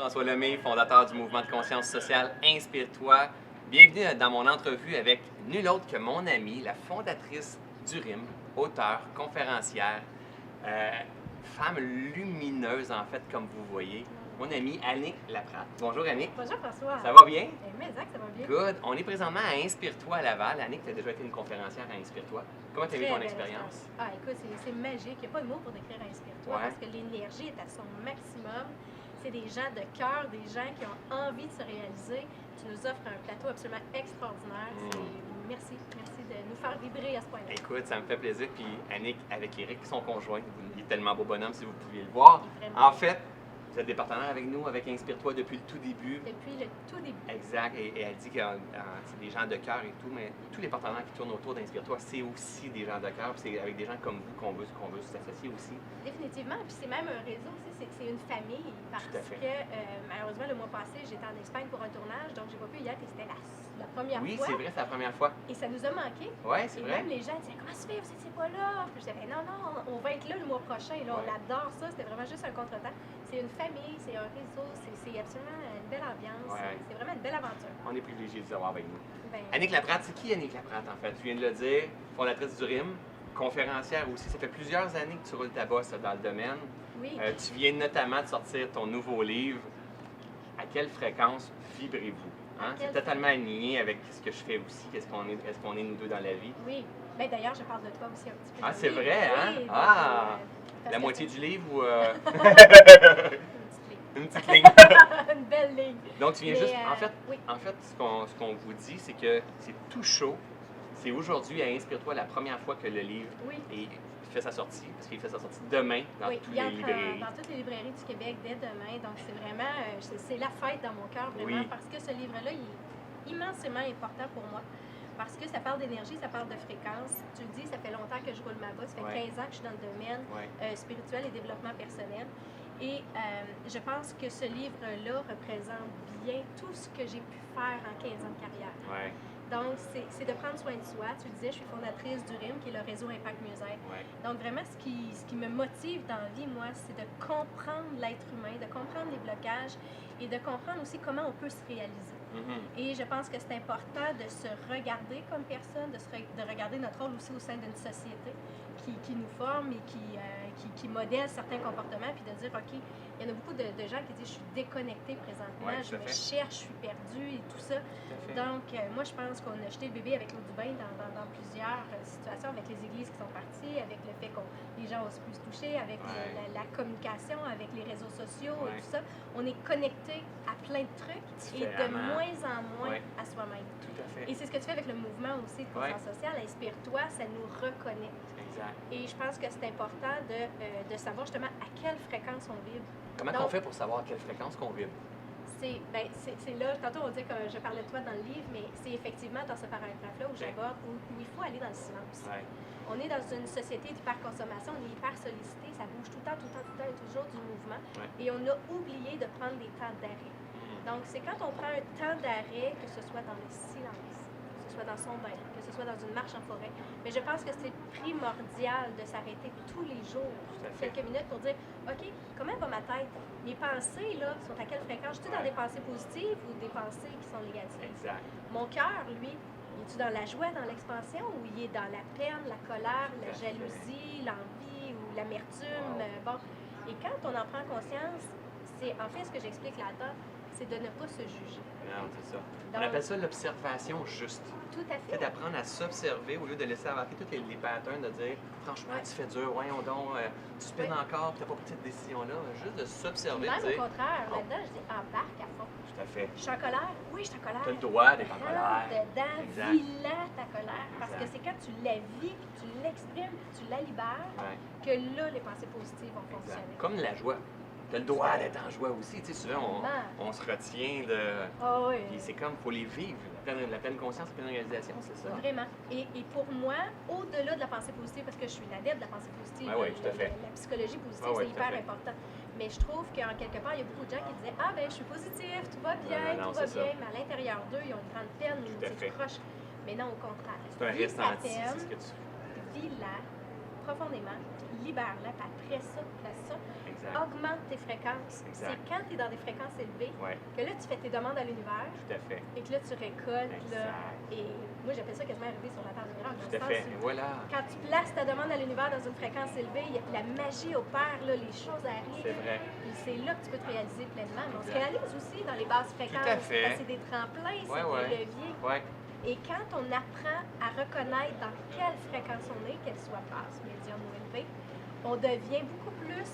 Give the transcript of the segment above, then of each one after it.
François Lemay, fondateur du mouvement de conscience sociale Inspire-toi. Bienvenue dans mon entrevue avec nulle autre que mon amie, la fondatrice du RIM, auteure, conférencière, femme lumineuse en fait, comme vous voyez, mon amie Annick Laprade. Bonjour Annick. Bonjour François. Ça va bien? Mais Zach, ça va bien. Good. On est présentement à Inspire-toi à Laval. Annick, tu as déjà été une conférencière à Inspire-toi. Comment tu as vu ton expérience? Ah, écoute, c'est magique. Il n'y a pas de mots pour décrire Inspire-toi Ouais. parce que l'énergie est à son maximum. C'est des gens de cœur, des gens qui ont envie de se réaliser. Tu nous offres un plateau absolument extraordinaire. Merci de nous faire vibrer à ce point-là. Écoute, ça me fait plaisir. Puis Annick, avec Eric, son conjoint, il est tellement beau bonhomme si vous pouviez le voir. En fait, vous êtes des partenaires avec nous, avec Inspire-toi depuis le tout début. Depuis le tout début. Exact. Et elle dit que c'est des gens de cœur et tout, mais tous les partenaires qui tournent autour d'Inspire-toi, c'est aussi des gens de cœur. Puis c'est avec des gens comme vous qu'on veut s'associer aussi. Définitivement. Puis c'est même un réseau, c'est une famille. Parce Tout à fait. que malheureusement, le mois passé, j'étais en Espagne pour un tournage, donc j'ai pas pu y être et c'était la première Oui, fois. c'est vrai, c'est la première fois. Et ça nous a manqué. Oui, c'est Et vrai. même les gens disaient, comment ça fait, vous n'étiez pas là? Puis je disais, non, on va être là le mois prochain. Là, Ouais. on adore ça, c'était vraiment juste un contretemps. C'est une famille, c'est un réseau, c'est absolument une belle ambiance. Ouais. C'est vraiment une belle aventure. On est privilégiés de vous avoir avec nous. Ben, Annick Laprade, c'est qui Annick Laprade en fait? Tu viens de le dire, fondatrice du RIM, conférencière aussi. Ça fait plusieurs années que tu roules ta bosse dans le domaine. oui, Tu viens notamment de sortir ton nouveau livre. À quelle fréquence vibrez-vous? Hein? À quelle C'est totalement aligné avec ce que je fais aussi. Est-ce qu'on est nous deux dans la vie? oui. Ben, d'ailleurs, je parle de toi aussi un petit peu. Ah, c'est Oui, vrai, hein? oui, donc, Ah! parce La que moitié du livre ou une petite ligne. une petite ligne? Une belle ligne. Donc, tu viens Mais, juste. oui. En fait, ce qu'on vous dit, c'est que c'est tout chaud. C'est aujourd'hui à Inspire-toi la première fois que le livre Oui. fait sa sortie. Parce qu'il fait sa sortie demain dans Oui, toutes il les entre librairies. dans toutes les librairies du Québec dès demain. Donc, c'est vraiment, c'est la fête dans mon cœur, vraiment, Oui. parce que ce livre-là, il est immensément important pour moi. Parce que ça parle d'énergie, ça parle de fréquence. Tu le dis, ça fait longtemps que je roule ma bosse. Ça fait Ouais. 15 ans que je suis dans le domaine Ouais. spirituel et développement personnel. Et je pense que ce livre-là représente bien tout ce que j'ai pu faire en 15 ans de carrière. Ouais. Donc, c'est de prendre soin de soi. Tu le disais, je suis fondatrice du RIM, qui est le réseau Impact Mieux-être. Ouais. Donc, vraiment, ce qui me motive dans la vie, moi, c'est de comprendre l'être humain, de comprendre les blocages et de comprendre aussi comment on peut se réaliser. Et je pense que c'est important de se regarder comme personne, de regarder notre rôle aussi au sein d'une société qui nous forme et qui modèle certains comportements, puis de dire, OK, il y en a beaucoup de gens qui disent, je suis déconnectée présentement, Ouais, je tout à me fait. cherche, je suis perdue et tout ça. Tout à fait. Donc, moi, je pense qu'on a jeté le bébé avec l'eau du bain dans plusieurs situations, avec les églises qui sont parties, avec le fait que les gens osent plus se toucher, avec Ouais. la communication, avec les réseaux sociaux Ouais. et tout ça. On est connecté à plein de trucs et de Différemment. moins en moins Ouais. à soi-même. Tout à fait. Et c'est ce que tu fais avec le mouvement aussi de conscience sociale. Inspire-toi, ça nous reconnecte. Exact. Et je pense que c'est important de savoir justement à quelle fréquence on vibre. Comment Donc, on fait pour savoir à quelle fréquence qu'on vibre? C'est là, tantôt on dit que je parlais de toi dans le livre, mais c'est effectivement dans ce paragraphe-là où j'aborde, où il faut aller dans le silence. Ouais. On est dans une société d'hyperconsommation, on est hyper sollicité, ça bouge tout le temps, il y a toujours du mouvement. Ouais. Et on a oublié de prendre des temps d'arrêt. Donc, c'est quand on prend un temps d'arrêt, que ce soit dans le silence, que ce soit dans son bain, que ce soit dans une marche en forêt. Mais je pense que c'est primordial de s'arrêter tous les jours, Tout à fait. quelques minutes pour dire, OK, comment va ma tête? Mes pensées, là, sont à quelle fréquence? Je suis dans des pensées positives ou des pensées qui sont négatives? Exact. Mon cœur, lui, est-tu dans la joie, dans l'expansion, ou il est dans la peine, la colère, la Tout à fait. jalousie, l'envie ou l'amertume? Wow. Bon. Et quand on en prend conscience, c'est en fait ce que j'explique là-dedans, c'est de ne pas se juger. Non, c'est ça. On Donc, appelle ça l'observation juste. tout à C'est fait. d'apprendre à s'observer au lieu de laisser avancer tous les patterns, de dire franchement, Ouais. tu fais dur, voyons donc, tu spinnes Oui. encore, tu n'as pas pris cette décision-là. Juste de s'observer, Même de au dire contraire, Oh. là-dedans, je dis embarque à fond. tout à fait. Je suis en colère? Oui, je suis en colère. Tu as le droit d'être en Rentre colère. dedans, Exact. vis-la ta colère. Parce que Exact. c'est quand tu la vis, que tu l'exprimes, que tu la libères, Ouais, que là, les pensées positives vont exact. fonctionner. Comme la joie. Tu as le droit d'être en joie aussi. Tu sais, souvent, on se retient de. Ah oui. Puis c'est comme, il faut les vivre. La pleine conscience, la pleine réalisation, c'est ça. Vraiment. Et pour moi, au-delà de la pensée positive, parce que je suis l'adepte de la pensée positive, Ah oui, tout à fait. la psychologie positive, Ah oui, c'est tout à hyper fait. important. Mais je trouve qu'en quelque part, il y a beaucoup de gens qui disaient Ah, ben, je suis positif, tout va bien, Non, tout va c'est ça. bien. Mais à l'intérieur d'eux, ils ont une grande peine, Tout une à petite fait. croche. Mais non, au contraire. C'est un Vis ta ressenti, c'est peine, ce que tu fais. vis-la, profondément, libère-la, puis après ça, place ça, Exact. augmente tes fréquences. Exact. C'est quand tu es dans des fréquences élevées Ouais, que là, tu fais tes demandes à l'univers tout à fait. et que là, tu récoltes. Là, Exact. et moi, j'appelle ça quasiment arriver sur la terre du miracle. Tout à fait. Et voilà. Quand tu places ta demande à l'univers dans une fréquence élevée, la magie opère, là, les choses arrivent. C'est vrai. Puis c'est là que tu peux te réaliser pleinement. Mais on se Exact. réalise aussi dans les basses fréquences. Tout à fait. Parce que c'est des tremplins, c'est Ouais. des leviers. Ouais. Et quand on apprend à reconnaître dans quelle fréquence on est, qu'elle soit basse, médium ou élevée, on devient beaucoup plus,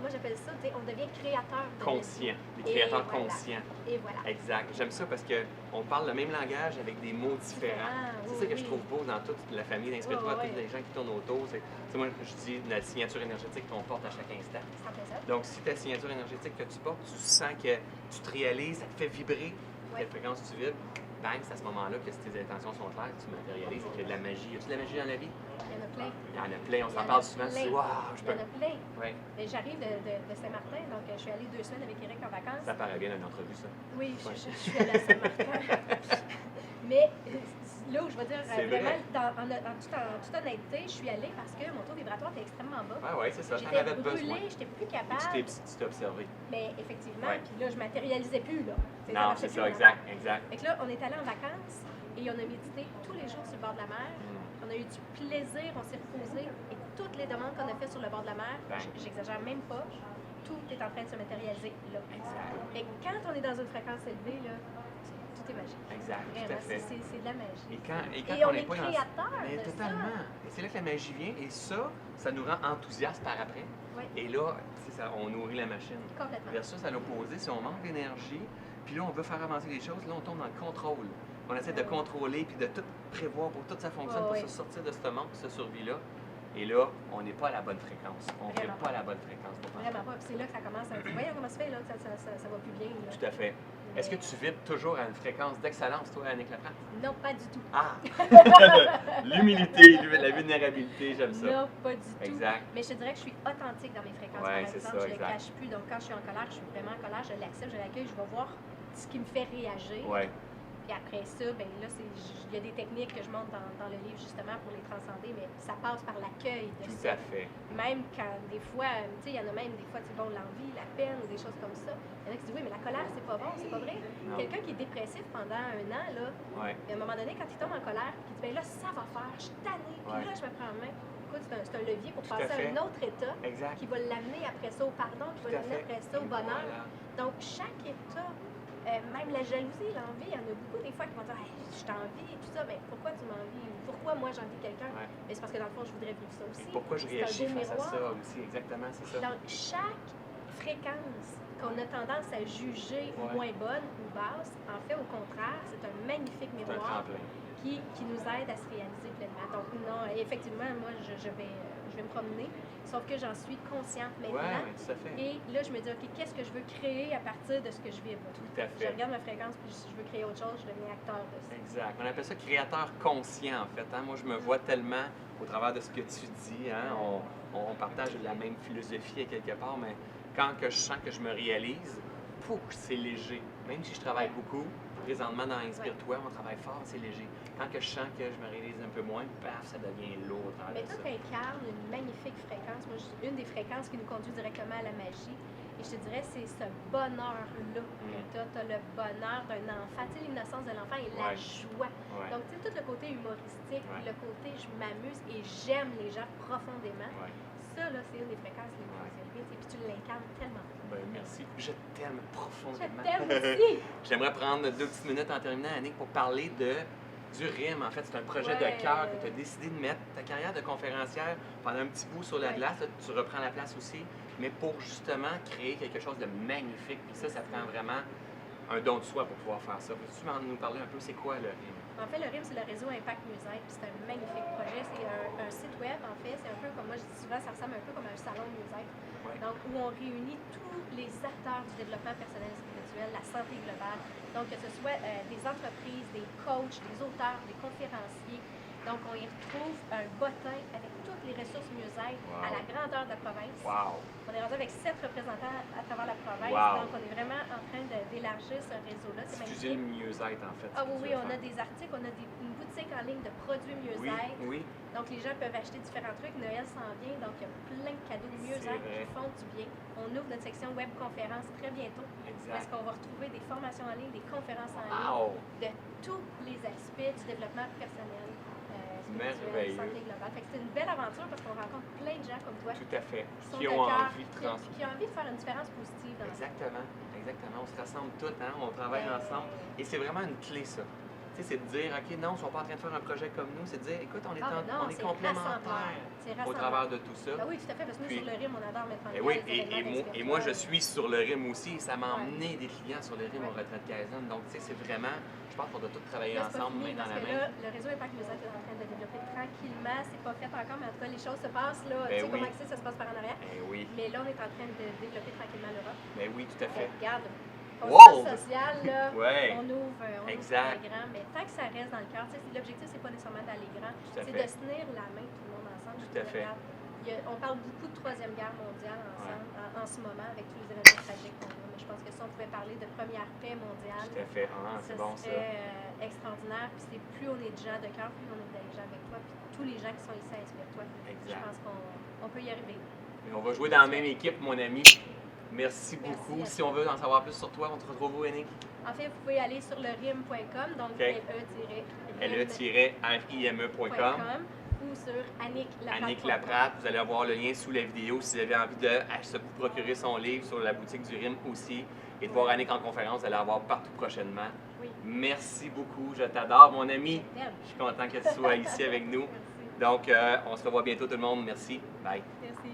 moi j'appelle ça, on devient créateur de Conscient. notre vie. Des créateurs Et voilà. conscients. Et voilà. Exact. J'aime ça parce qu'on parle le même langage avec des mots différents. C'est ça que je trouve beau dans toute la famille d'Inspire-toi, Ouais. tous les gens qui tournent autour. Moi, je dis la signature énergétique qu'on porte à chaque instant. Ça fait ça. Donc, si ta signature énergétique que tu portes, tu sens que tu te réalises, ça te fait vibrer, Ouais. quelle fréquence tu vibres, bang, c'est à ce moment-là que si tes intentions sont claires, tu matérialises et qu'il y a de la magie. Y a-tu de la magie dans la vie? Il y en a plein. Il y en a plein, on Il y s'en en parle a souvent. Tu plein. dis, waouh, je Il y peux. en a plein. Ouais, Mais j'arrive de Saint-Martin, donc je suis allée 2 semaines avec Eric en vacances. ça paraît bien dans une entrevue, ça. Oui, Ouais. je suis allée à Saint-Martin. Mais là où je vais dire C'est vraiment, vrai. en toute honnêteté, je suis allée parce que mon taux vibratoire était extrêmement bas. Ouais, c'est ça, t'en J'étais avais besoin. brûlée, j'étais plus Et tu capable. t'es observé. Mais effectivement, Ouais. puis là, je matérialisais plus, là. Tu sais, Non, marchait c'est plus, ça, mon exact, affaire. exact. Fait que là, on est allé en vacances et on a médité tous les jours sur le bord de la mer. On a eu du plaisir, on s'est reposé et toutes les demandes qu'on a faites sur le bord de la mer, Ben. j'exagère même pas, tout est en train de se matérialiser là. Exact. Et quand on est dans une fréquence élevée, là, tout est magique. Exact, tout à Vraiment, fait. c'est de la magie. Et quand Et on n'est est pas créateur Mais de totalement. Et c'est là que la magie vient. Et ça nous rend enthousiastes par après. Oui, Et là, tu sais, on nourrit la machine. complètement. Versus à l'opposé, si on manque d'énergie, puis là, on veut faire avancer les choses, là, on tombe dans le contrôle. On essaie de contrôler, puis de tout prévoir pour que tout ça fonctionne, pour Oui. se sortir de ce manque, de cette survie-là. Et là, on n'est pas à la bonne fréquence. On ne Vraiment vibre pas à la bonne fréquence. Pour faire Vraiment pas. Puis c'est là que ça commence à dire, voyons comment ça fait, là, ça va plus bien. Là. ça. Tout à fait. Est-ce que tu vibres toujours à une fréquence d'excellence, toi, Annick Laprade? Non, pas du tout. Ah! L'humilité, la vulnérabilité, j'aime ça. Non, pas du tout. Exact. Mais je te dirais que je suis authentique dans mes fréquences, Ouais, par c'est exemple. ça, Je ne le exact. cache plus. Donc, quand je suis en colère, je suis vraiment en colère, je l'accepte, je l'accueille, je vais voir ce qui me fait réagir. Ouais. Puis après ça, ben là, il y a des techniques que je montre dans le livre justement pour les transcender, mais ça passe par l'accueil de Tout ça. à fait. Même quand des fois, tu sais, il y en a même des fois, c'est bon, l'envie, la peine ou des choses comme ça. Il y en a qui disent, oui, mais la colère, c'est pas bon, c'est pas vrai. Non. Quelqu'un qui est dépressif pendant 1 an, là, Ouais. et à un moment donné, quand il tombe en colère, puis il dit, ben là, ça va faire, je suis tannée, puis Ouais. là, je me prends en main. Écoute, c'est un levier pour Tout à passer à fait. un autre état Exact. qui va l'amener après ça au pardon, qui Tout va à l'amener fait. après ça au bonheur. Voilà. Donc, chaque état, même la jalousie, l'envie, il y en a beaucoup des fois qui vont dire, hey, je t'envie et tout ça, mais pourquoi tu m'envies? Pourquoi moi j'envie quelqu'un? Ouais. Mais c'est parce que dans le fond, je voudrais vivre ça aussi. Et pourquoi je C'est un réagis beau face à miroir. ça aussi? Exactement, c'est ça. Donc, chaque fréquence qu'on a tendance à juger Ouais. moins bonne ou basse, en fait, au contraire, c'est un magnifique C'est un miroir tremplin. qui nous aide à se réaliser pleinement. Donc, non, effectivement, moi, je vais me promener, sauf que j'en suis consciente Ouais, maintenant. tout à fait. Et là, je me dis, OK, qu'est-ce que je veux créer à partir de ce que je vibre? Tout à Je fait. regarde ma fréquence, puis je veux créer autre chose, je deviens acteur de ça. Exact. On appelle ça créateur conscient, en fait. Hein? Moi, je me vois tellement au travers de ce que tu dis. Hein? On partage la même philosophie à quelque part, mais quand que je sens que je me réalise, pouf, c'est léger. Même si je travaille beaucoup, présentement dans Inspire-toi, on travaille fort, c'est léger. Quand que je sens que je me réalise un peu moins, paf, ça devient lourd au travers Mais de toi, ça. tu incarnes une magnifique fréquence. Moi, une des fréquences qui nous conduit directement à la magie. Et je te dirais, c'est ce bonheur-là que tu as. Tu as le bonheur d'un enfant. Tu sais, l'innocence de l'enfant et la Ouais. joie. Ouais. Donc, tu sais, tout le côté humoristique, Ouais. puis le côté je m'amuse et j'aime les gens profondément. Ouais. Ça, là, c'est une des fréquences les plus Ouais. élevées. tu sais, Puis tu l'incarnes tellement. Ben, merci. Je t'aime Je profondément. t'aime aussi. J'aimerais prendre 2 petites minutes en terminant, Annick, pour parler du RIM. En fait, c'est un projet Ouais. de cœur que tu as décidé de mettre. Ta carrière de conférencière pendant un petit bout sur la Ouais. glace, là, tu reprends la place aussi, mais pour justement créer quelque chose de magnifique. Puis ça prend vraiment un don de soi pour pouvoir faire ça. Peux-tu nous parler un peu, c'est quoi le RIM? En fait, le RIM, c'est le réseau Impact Music, puis c'est un magnifique projet. C'est un site web, en fait. C'est un peu comme moi, je dis souvent, ça ressemble un peu comme un salon de musique. Ouais. Donc, où on réunit tous les acteurs du développement personnel et spirituel, la santé globale. Donc, que ce soit des entreprises, des coachs, des auteurs, des conférenciers, Donc, on y retrouve un bottin avec toutes les ressources mieux-être à la grandeur de la province. Wow. On est rendu avec 7 représentants à travers la province. Wow. Donc, on est vraiment en train d'élargir ce réseau-là. C'est Diffuser le magnifique. mieux-être, en fait. Ah ce que oui, tu veux on a faire. des articles, on a une boutique en ligne de produits mieux-être. Oui, oui. Donc, les gens peuvent acheter différents trucs. Noël s'en vient, donc il y a plein de cadeaux mieux-être vrai. qui font du bien. On ouvre notre section web-conférence très bientôt. Parce Exact. qu'on va retrouver des formations en ligne, des conférences en Wow. ligne de tous les aspects du développement personnel, spirituel, Merveilleux. santé globale. Fait que c'est une belle aventure parce qu'on rencontre plein de gens comme toi Tout à fait. qui sont Qui de ont cœur, envie de qui transmettre. ont envie de faire une différence positive dans la vie. Exactement, exactement. On se rassemble tous, hein? On travaille Ben, ensemble. Et c'est vraiment une clé, ça. Tu sais, c'est de dire, OK, non, ils ne sont pas en train de faire un projet comme nous. C'est de dire, écoute, on est, Ah, ben non, on est c'est complémentaires rassembleur. C'est au rassembleur. travers de tout ça. Ben oui, tout à fait, parce que nous, Puis- sur le RIM, on adore mettre en Et lumière oui, les événements et moi, je d'Inspire-toi. suis sur le RIM aussi. Ça m'a Ouais. emmené des clients sur le RIM en Ouais. retraite Kaizen. Donc, tu sais, c'est vraiment, je pense qu'on doit tous travailler Là, c'est pas ensemble, fini, main dans parce la que main. là, le réseau Impact Mieux-être est en train de développer tranquillement. C'est pas fait encore, mais en tout cas, les choses se passent là. Ben Tu sais oui. comment que c'est, ça se passe par en arrière. Eh oui, Mais là, on est en train de développer tranquillement l'Europe. ben oui, tout à Fait fait. que, regarde, Wow! conscience sociale, là, Ouais. on ouvre Exact. les grand, mais tant que ça reste dans le cœur, tu sais, l'objectif, c'est pas nécessairement d'aller grand, Tout à c'est fait. de se tenir la main tout le monde ensemble. Tout à fait. Regarde, on parle beaucoup de Troisième Guerre mondiale ensemble, en ce moment, avec tous les événements tragiques qu'on a. Mais je pense que si on pouvait parler de première paix mondiale, Tout à fait. Ah, ça c'est bon, ça. serait extraordinaire. Puis c'est plus on est de gens de cœur, plus on est des gens avec toi. Puis tous les gens qui sont ici à Inspire-toi. Je Exact. pense qu'on peut y arriver. Et on va jouer dans la même équipe, mon ami. Merci beaucoup. à Si on veut en savoir plus sur toi, on te retrouve où, Annick? En fait, vous pouvez aller sur le rim.com, donc OK. le-rime.com. ou sur Annick Annick Laprade, vous allez avoir le lien sous la vidéo si vous avez envie de se procurer son livre sur la boutique du RIM aussi. Et de voir Annick en conférence, vous allez la voir partout prochainement. Oui. Merci beaucoup, je t'adore, mon ami. Merde. Je suis content que tu sois ici avec nous. Merci. Donc, on se revoit bientôt tout le monde. Merci. Bye. Merci.